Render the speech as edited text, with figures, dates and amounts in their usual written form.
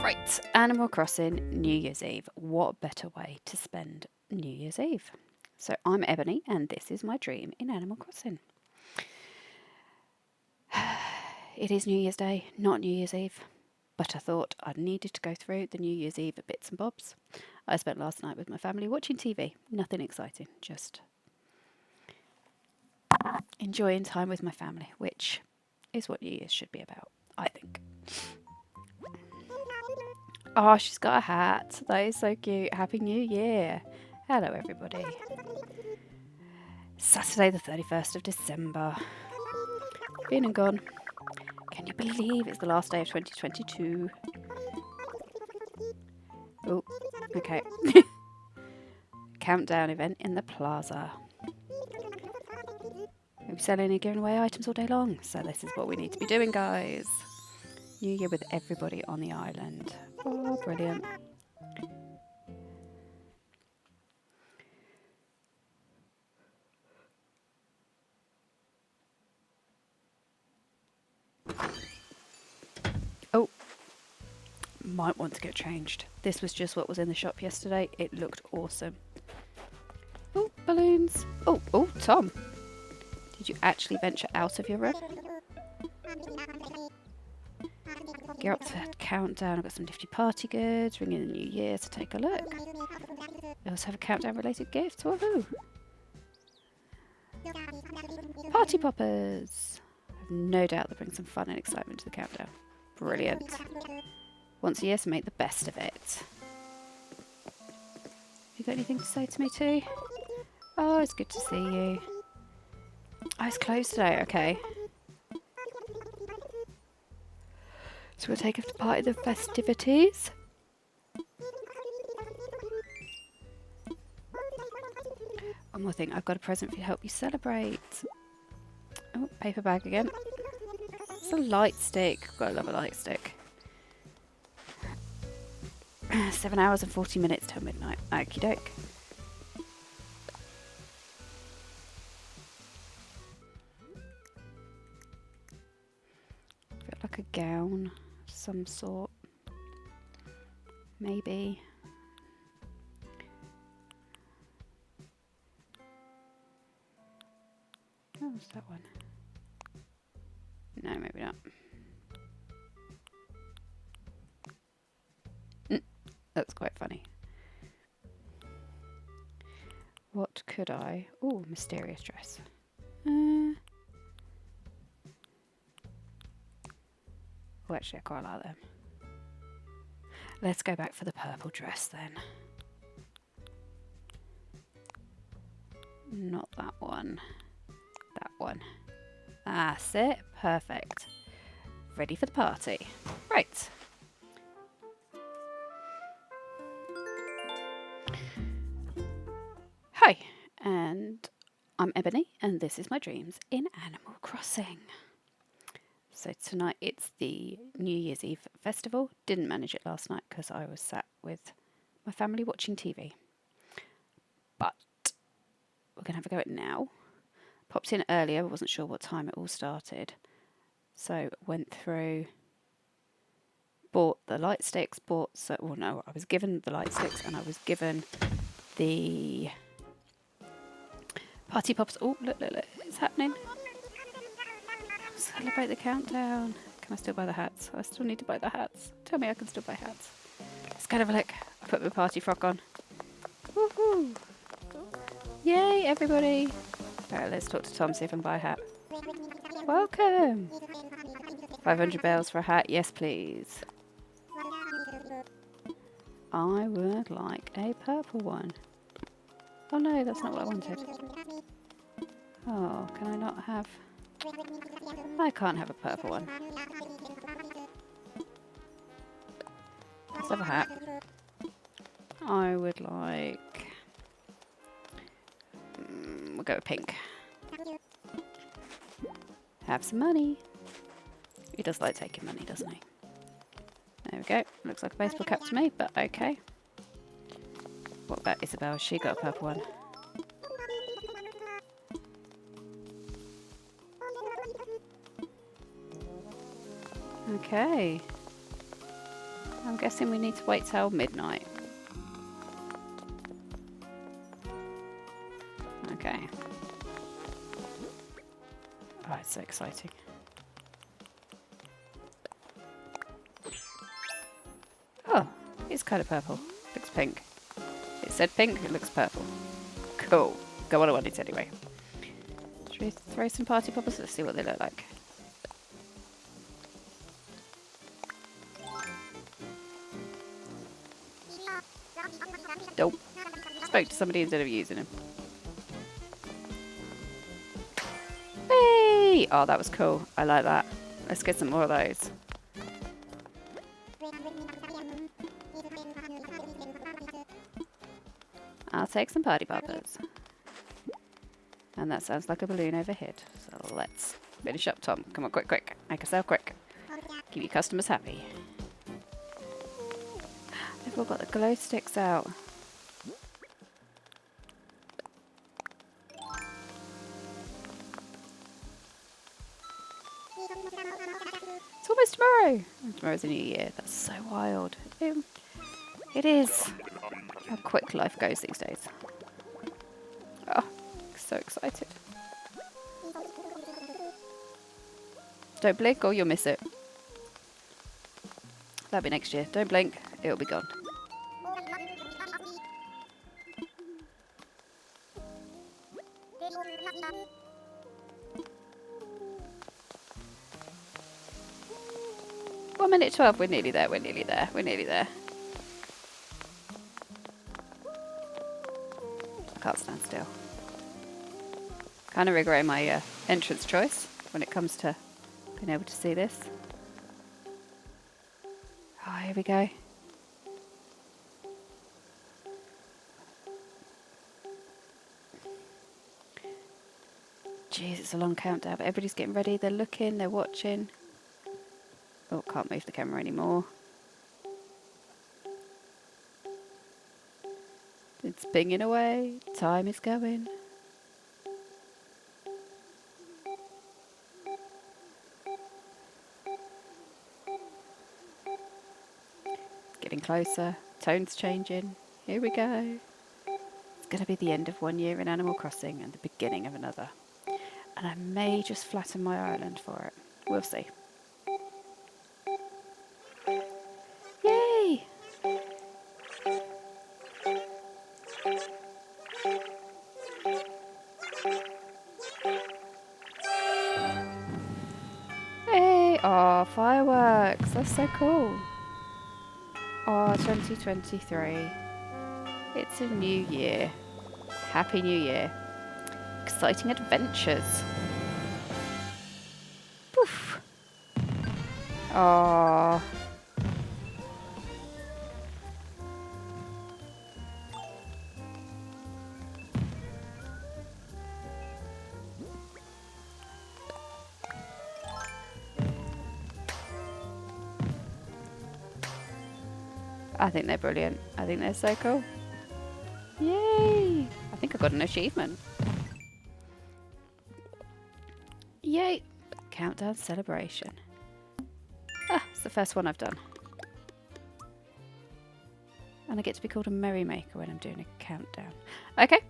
Right, Animal Crossing New Year's Eve. What better way to spend New Year's Eve? So I'm Ebony and this is my dream in Animal Crossing. It is New Year's Day, not New Year's Eve, but I thought I needed to go through the New Year's Eve bits and bobs. I spent last night with my family watching TV. Nothing exciting, just enjoying time with my family, which is what New Year's should be about, I think. Oh, she's got a hat. That is so cute. Happy New Year. Hello, everybody. Saturday, the 31st of December. Been and gone. Can you believe it's the last day of 2022? Oh, okay. Countdown event in the plaza. We'll be selling and giving away items all day long. So this is what we need to be doing, guys. New Year with everybody on the island. Oh, brilliant. Oh, might want to get changed. This was just what was in the shop yesterday. It looked awesome. Oh, balloons. Oh, Tom. Did you actually venture out of your room? Gear up to that countdown. I've got some nifty party goods. Ring in the new year to take a look. We also have a countdown related gift. Woohoo! Party poppers! I've no doubt they'll bring some fun and excitement to the countdown. Brilliant. Once a year, so make the best of it. You got anything to say to me too? Oh, it's good to see you. Oh, it's closed today. Okay. So we'll take part in the festivities. One more thing. I've got a present for you to help you celebrate. Oh, paper bag again. It's a light stick. Gotta love a light stick. 7 hours and 40 minutes till midnight. Okie doke. Got like a gown of some sort. Maybe. Oh, what's that one? No, maybe not. That's quite funny. What could I... Oh, mysterious dress. Oh, actually, I quite like them. Let's go back for the purple dress then. Not that one. That one. That's it. Perfect. Ready for the party. Right. Hi, and I'm Ebony, and this is my dreams in Animal Crossing. So tonight it's the New Year's Eve festival. Didn't manage it last night because I was sat with my family watching TV. But we're going to have a go at it now. Popped in earlier, wasn't sure what time it all started. So went through, bought the light sticks, I was given the light sticks and I was given the party pops. Oh, look, it's happening. Celebrate the countdown. Can I still buy the hats? I still need to buy the hats. Tell me I can still buy hats. Let's go have a look. I put my party frock on. Woohoo! Yay, everybody! Alright, let's talk to Tom, see if I can buy a hat. Welcome! 500 bells for a hat, yes please. I would like a purple one. Oh no, that's not what I wanted. Oh, can I not have... I can't have a purple one. Let's have a hat. I would like... we'll go with pink. Have some money. He does like taking money, doesn't he? There we go. Looks like a baseball cap to me, but okay. What about Isabel? She got a purple one. Okay. I'm guessing we need to wait till midnight. Okay. Oh, it's so exciting. Oh, it's kind of purple. Looks pink. It said pink, it looks purple. Cool. Go on, I want it anyway. Should we throw some party poppers? Let's see what they look like. Nope. Spoke to somebody instead of using them. Hey! Oh, that was cool. I like that. Let's get some more of those. I'll take some party poppers. And that sounds like a balloon overhead. So let's finish up, Tom. Come on, quick, quick. Make yourself quick. Keep your customers happy. They've all got the glow sticks out. It's almost tomorrow. Tomorrow's a new year. That's so wild. It is. How quick life goes these days. Oh, so excited. Don't blink or you'll miss it. That'll be next year. Don't blink, it'll be gone. One minute 12, we're nearly there, we're nearly there, we're nearly there. I can't stand still. Kind of regret my entrance choice when it comes to being able to see this. Oh, here we go. Jeez, it's a long countdown, but everybody's getting ready. They're looking, they're watching. Oh, can't move the camera anymore. It's pinging away. Time is going. Getting closer. Tone's changing. Here we go. It's going to be the end of 1 year in Animal Crossing and the beginning of another. And I may just flatten my island for it. We'll see. Yay! Hey! Oh, fireworks! That's so cool. Oh, 2023. It's a new year. Happy New Year. Exciting adventures. Poof. Oh. I think they're brilliant. I think they're so cool. Yay! I think I got an achievement. Yay! Countdown celebration. Ah, it's the first one I've done. And I get to be called a merrymaker when I'm doing a countdown. Okay,